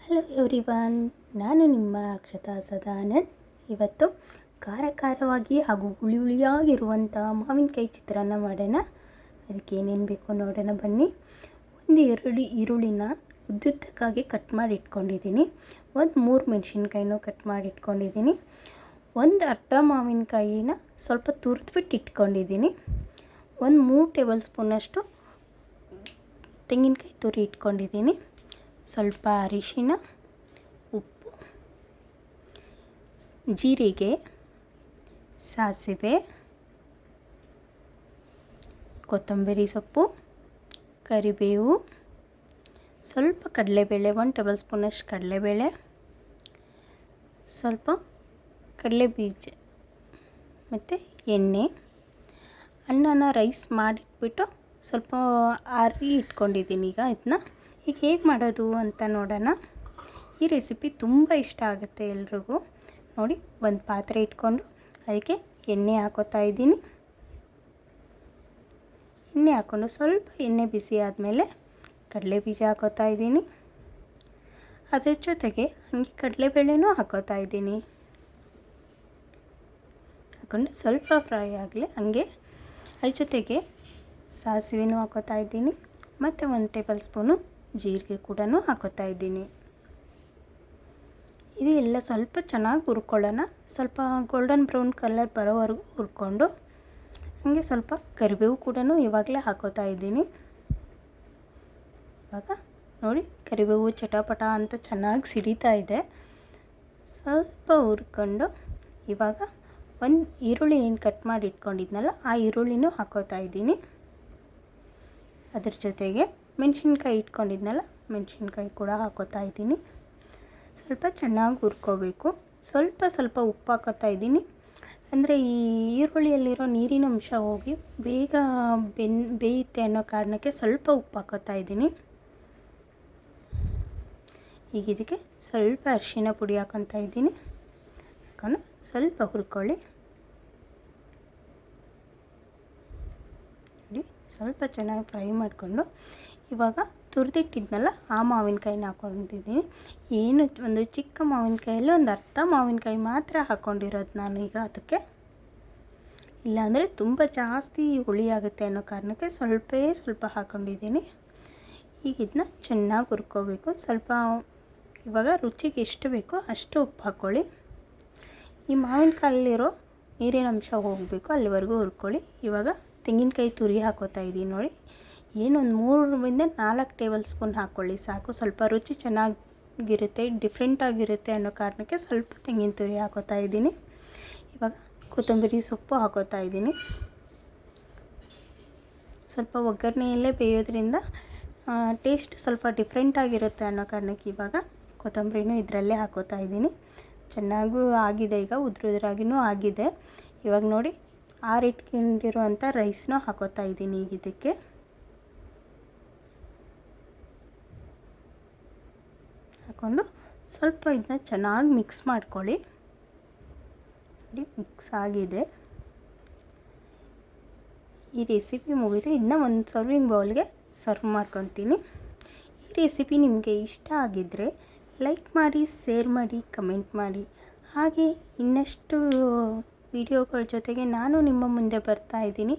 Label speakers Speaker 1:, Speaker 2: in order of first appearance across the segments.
Speaker 1: Hello everyone, ನಾನು ನಿಮ್ಮ ಅಕ್ಷತಾ ಸದಾನಂದ್. ಇವತ್ತು ಖಾರವಾಗಿ ಹಾಗೂ ಹುಳಿಯಾಗಿರುವಂಥ ಮಾವಿನಕಾಯಿ ಚಿತ್ರಾನ್ನ ಮಾಡೋಣ. ಅದಕ್ಕೆ ಏನೇನು ಬೇಕು ನೋಡೋಣ ಬನ್ನಿ. ಒಂದು 2 ಈರುಳ್ಳಿನ ಉದ್ದುದ್ದಕ್ಕಾಗಿ ಕಟ್ ಮಾಡಿ ಇಟ್ಕೊಂಡಿದ್ದೀನಿ. ಒಂದು 3 ಮೆಣಸಿನ್ಕಾಯಿನೂ ಕಟ್ ಮಾಡಿ ಇಟ್ಕೊಂಡಿದ್ದೀನಿ. ಒಂದು ಅರ್ಧ ಮಾವಿನಕಾಯಿನ ಸ್ವಲ್ಪ ತುರಿದ್ಬಿಟ್ಟು ಇಟ್ಕೊಂಡಿದ್ದೀನಿ. ಒಂದು 3 ಟೇಬಲ್ ಸ್ಪೂನಷ್ಟು ತೆಂಗಿನಕಾಯಿ ತುರಿ ಇಟ್ಕೊಂಡಿದ್ದೀನಿ. ಸ್ವಲ್ಪ ಅರಿಶಿನ, ಉಪ್ಪು, ಜೀರಿಗೆ, ಸಾಸಿವೆ, ಕೊತ್ತಂಬರಿ ಸೊಪ್ಪು, ಕರಿಬೇವು, ಸ್ವಲ್ಪ ಕಡಲೆಬೇಳೆ, 1 ಟೇಬಲ್ ಸ್ಪೂನಷ್ಟು ಕಡಲೆಬೇಳೆ, ಸ್ವಲ್ಪ ಕಡಲೆ ಬೀಜ ಮತ್ತು ಎಣ್ಣೆ. ಅನ್ನನ ರೈಸ್ ಮಾಡಿಟ್ಬಿಟ್ಟು ಸ್ವಲ್ಪ ಆರಿ ಇಟ್ಕೊಂಡಿದ್ದೀನಿ. ಈಗ ಹೇಗೆ ಮಾಡೋದು ಅಂತ ನೋಡೋಣ. ಈ ರೆಸಿಪಿ ತುಂಬ ಇಷ್ಟ ಆಗುತ್ತೆ ಎಲ್ರಿಗೂ. ನೋಡಿ, ಒಂದು ಪಾತ್ರೆ ಇಟ್ಕೊಂಡು ಅದಕ್ಕೆ ಎಣ್ಣೆ ಹಾಕೋತಾ ಇದ್ದೀನಿ. ಎಣ್ಣೆ ಹಾಕ್ಕೊಂಡು ಸ್ವಲ್ಪ ಎಣ್ಣೆ ಬಿಸಿ ಆದಮೇಲೆ ಕಡಲೆ ಬೀಜ ಹಾಕೋತಾ ಇದ್ದೀನಿ. ಅದ್ರ ಜೊತೆಗೆ ಹಾಗೆ ಕಡಲೆಬೇಳೆನೂ ಹಾಕೋತಾ ಇದ್ದೀನಿ. ಹಾಕ್ಕೊಂಡು ಸ್ವಲ್ಪ ಫ್ರೈ ಆಗಲಿ. ಹಾಗೆ ಅದ್ರ ಜೊತೆಗೆ ಸಾಸಿವೆನೂ ಹಾಕೋತಾ ಇದ್ದೀನಿ ಮತ್ತು 1 ಟೇಬಲ್ ಸ್ಪೂನು ಜೀರಿಗೆ ಕೂಡ ಹಾಕೋತಾ ಇದ್ದೀನಿ. ಇದು ಎಲ್ಲ ಸ್ವಲ್ಪ ಚೆನ್ನಾಗಿ ಹುರ್ಕೊಳ್ಳೋಣ. ಸ್ವಲ್ಪ ಗೋಲ್ಡನ್ ಬ್ರೌನ್ ಕಲರ್ ಬರೋವರೆಗೂ ಹುರ್ಕೊಂಡು ಹಾಗೆ ಸ್ವಲ್ಪ ಕರಿಬೇವು ಕೂಡ ಇವಾಗಲೇ ಹಾಕೋತಾ ಇದ್ದೀನಿ. ಇವಾಗ ನೋಡಿ, ಕರಿಬೇವು ಚಟಪಟ ಅಂತ ಚೆನ್ನಾಗಿ ಸಿಡಿತಾ ಇದೆ. ಸ್ವಲ್ಪ ಹುರ್ಕೊಂಡು ಇವಾಗ ಒಂದು ಈರುಳ್ಳಿ ಏನು ಕಟ್ ಮಾಡಿ ಇಟ್ಕೊಂಡಿದ್ನಲ್ಲ, ಆ ಈರುಳ್ಳಿನೂ ಹಾಕೋತಾ ಇದ್ದೀನಿ. ಅದ್ರ ಜೊತೆಗೆ ಮೆಣಸಿನ್ಕಾಯಿ ಇಟ್ಕೊಂಡಿದ್ನಲ್ಲ, ಮೆಣಸಿನ್ಕಾಯಿ ಕೂಡ ಹಾಕೋತಾ ಇದ್ದೀನಿ. ಸ್ವಲ್ಪ ಚೆನ್ನಾಗಿ ಹುರ್ಕೋಬೇಕು. ಸ್ವಲ್ಪ ಉಪ್ಪು ಹಾಕೋತಾ ಇದ್ದೀನಿ. ಅಂದರೆ ಈ ಈರುಳ್ಳಿಯಲ್ಲಿರೋ ನೀರಿನ ಅಂಶ ಹೋಗಿ ಬೇಗ ಬೇಯುತ್ತೆ ಅನ್ನೋ ಕಾರಣಕ್ಕೆ ಸ್ವಲ್ಪ ಉಪ್ಪು ಹಾಕೋತಾ ಇದ್ದೀನಿ. ಈಗ ಇದಕ್ಕೆ ಸ್ವಲ್ಪ ಅರಿಶಿನ ಪುಡಿ ಹಾಕೊತಾ ಇದ್ದೀನಿ. ಹಾಕೊಂಡು ಸ್ವಲ್ಪ ಹುರ್ಕೊಳ್ಳಿ. ನೋಡಿ, ಸ್ವಲ್ಪ ಚೆನ್ನಾಗಿ ಫ್ರೈ ಮಾಡಿಕೊಂಡು ಇವಾಗ ತುರಿದಿಟ್ಟಿದ್ನಲ್ಲ ಆ ಮಾವಿನಕಾಯಿನ ಹಾಕ್ಕೊಂಡಿದ್ದೀನಿ. ಒಂದು ಚಿಕ್ಕ ಮಾವಿನಕಾಯಲ್ಲಿ ಒಂದು ಅರ್ಧ ಮಾವಿನಕಾಯಿ ಮಾತ್ರ ಹಾಕ್ಕೊಂಡಿರೋದು ನಾನು ಈಗ. ಅದಕ್ಕೆ ಇಲ್ಲಾಂದರೆ ತುಂಬ ಜಾಸ್ತಿ ಹುಳಿ ಆಗುತ್ತೆ ಅನ್ನೋ ಕಾರಣಕ್ಕೆ ಸ್ವಲ್ಪ ಹಾಕ್ಕೊಂಡಿದ್ದೀನಿ. ಈಗ ಇದನ್ನ ಚೆನ್ನಾಗಿ ಹುರ್ಕೋಬೇಕು. ಸ್ವಲ್ಪ ಇವಾಗ ರುಚಿಗೆ ಎಷ್ಟು ಬೇಕೋ ಅಷ್ಟು ಉಪ್ಪು ಹಾಕ್ಕೊಳ್ಳಿ. ಈ ಮಾವಿನಕಾಯಲ್ಲಿರೋ ನೀರಿನ ಅಂಶ ಹೋಗಬೇಕು, ಅಲ್ಲಿವರೆಗೂ ಹುರ್ಕೊಳ್ಳಿ. ಇವಾಗ ತೆಂಗಿನಕಾಯಿ ತುರಿ ಹಾಕೋತಾ ಇದ್ದೀನಿ. ನೋಡಿ, ಏನೊಂದು 3-4 ಟೇಬಲ್ ಸ್ಪೂನ್ ಹಾಕ್ಕೊಳ್ಳಿ ಸಾಕು. ಸ್ವಲ್ಪ ರುಚಿ ಚೆನ್ನಾಗಿರುತ್ತೆ, ಡಿಫ್ರೆಂಟಾಗಿರುತ್ತೆ ಅನ್ನೋ ಕಾರಣಕ್ಕೆ ಸ್ವಲ್ಪ ತೆಂಗಿನ ತುರಿ ಹಾಕೋತಾ ಇದ್ದೀನಿ. ಇವಾಗ ಕೊತ್ತಂಬರಿ ಸೊಪ್ಪು ಹಾಕೋತಾ ಇದ್ದೀನಿ. ಸ್ವಲ್ಪ ಒಗ್ಗರಣೆಯಲ್ಲೇ ಬೇಯೋದ್ರಿಂದ ಟೇಸ್ಟ್ ಸ್ವಲ್ಪ ಡಿಫ್ರೆಂಟಾಗಿರುತ್ತೆ ಅನ್ನೋ ಕಾರಣಕ್ಕೆ ಇವಾಗ ಕೊತ್ತಂಬರಿನೂ ಇದರಲ್ಲೇ ಹಾಕೋತಾ ಇದ್ದೀನಿ. ಚೆನ್ನಾಗೂ ಆಗಿದೆ, ಈಗ ಉದ್ರಾಗಿನೂ ಆಗಿದೆ. ಇವಾಗ ನೋಡಿ, ಆರಿಟ್ಕೊಂಡಿರುವಂಥ ರೈಸ್ನೂ ಹಾಕೋತಾ ಇದ್ದೀನಿ. ಈಗ ಇದಕ್ಕೆ ಹಾಕ್ಕೊಂಡು ಸ್ವಲ್ಪ ಇದನ್ನ ಚೆನ್ನಾಗಿ ಮಿಕ್ಸ್ ಮಾಡ್ಕೊಳ್ಳಿ. ನೋಡಿ, ಮಿಕ್ಸ್ ಆಗಿದೆ. ಈ ರೆಸಿಪಿ ಮುಗಿದು ಇದನ್ನ ಒಂದು ಸರ್ವಿಂಗ್ ಬೌಲ್ಗೆ ಸರ್ವ್ ಮಾಡ್ಕೊತೀನಿ. ಈ ರೆಸಿಪಿ ನಿಮಗೆ ಇಷ್ಟ ಆಗಿದ್ದರೆ ಲೈಕ್ ಮಾಡಿ, ಶೇರ್ ಮಾಡಿ, ಕಮೆಂಟ್ ಮಾಡಿ. ಹಾಗೆ ಇನ್ನಷ್ಟು ವಿಡಿಯೋಗಳ ಜೊತೆಗೆ ನಾನು ನಿಮ್ಮ ಮುಂದೆ ಬರ್ತಾ ಇದ್ದೀನಿ.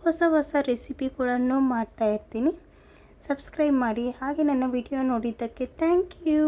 Speaker 1: ಹೊಸ ರೆಸಿಪಿಗಳನ್ನು ಮಾಡ್ತಾಯಿರ್ತೀನಿ. ಸಬ್ಸ್ಕ್ರೈಬ್ ಮಾಡಿ. ಹಾಗೆ ನನ್ನ ವಿಡಿಯೋ ನೋಡಿದ್ದಕ್ಕೆ ಥ್ಯಾಂಕ್ ಯು.